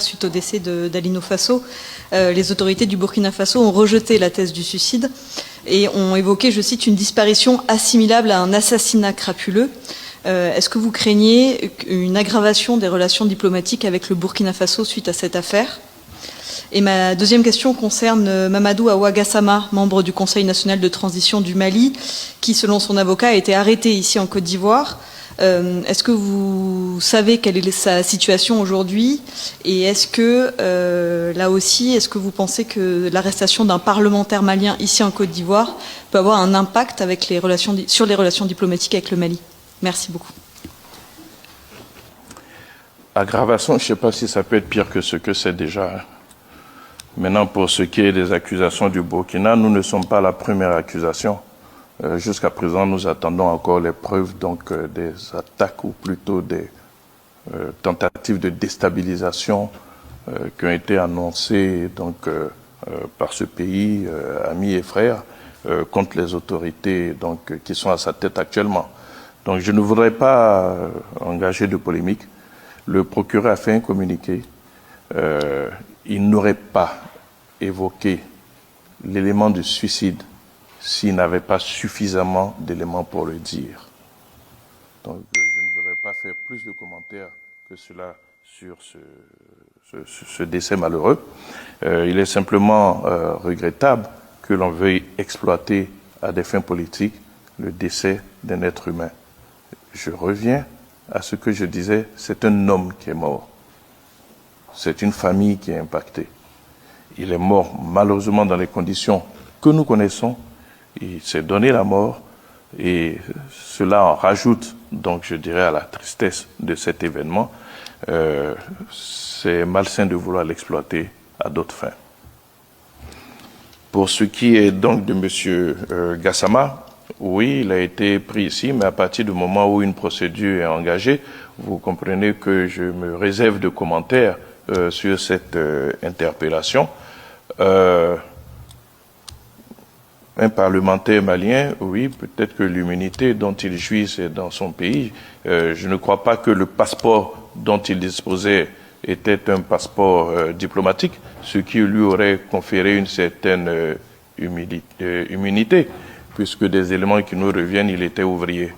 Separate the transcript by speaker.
Speaker 1: Suite au décès d'Alino Faso, les autorités du Burkina Faso ont rejeté la thèse du suicide et ont évoqué, je cite, une disparition assimilable à un assassinat crapuleux. Est-ce que vous craignez une aggravation des relations diplomatiques avec le Burkina Faso suite à cette affaire? Et ma deuxième question concerne Mamadou Awa Gassama, membre du Conseil national de transition du Mali, qui, selon son avocat, a été arrêté ici en Côte d'Ivoire. Est-ce que vous savez quelle est sa situation aujourd'hui? Et est-ce que, là aussi, est-ce que vous pensez que l'arrestation d'un parlementaire malien ici en Côte d'Ivoire peut avoir un impact avec sur les relations diplomatiques avec le Mali? Merci beaucoup.
Speaker 2: Aggravation, je ne sais pas si ça peut être pire que ce que c'est déjà. Maintenant, pour ce qui est des accusations du Burkina, nous ne sommes pas la première accusation. Jusqu'à présent, nous attendons encore les preuves des attaques ou plutôt des tentatives de déstabilisation qui ont été annoncées par ce pays, amis et frères, contre les autorités qui sont à sa tête actuellement. Donc je ne voudrais pas engager de polémique. Le procureur a fait un communiqué. Il n'aurait pas évoqué l'élément du suicide s'il n'avait pas suffisamment d'éléments pour le dire. Donc je ne voudrais pas faire plus de commentaires que cela sur ce décès malheureux. Il est simplement regrettable que l'on veuille exploiter à des fins politiques le décès d'un être humain. Je reviens à ce que je disais, c'est un homme qui est mort. C'est une famille qui est impactée. Il est mort malheureusement dans les conditions que nous connaissons. Il s'est donné la mort et cela en rajoute, donc je dirais, à la tristesse de cet événement. C'est malsain de vouloir l'exploiter à d'autres fins. Pour ce qui est donc de M. Gassama, oui, il a été pris ici, mais à partir du moment où une procédure est engagée, vous comprenez que je me réserve de commentaires sur cette interpellation. Un parlementaire malien, oui, peut-être que l'immunité dont il jouit, c'est dans son pays. Je ne crois pas que le passeport dont il disposait était un passeport diplomatique, ce qui lui aurait conféré une certaine immunité, puisque des éléments qui nous reviennent, il était ouvrier.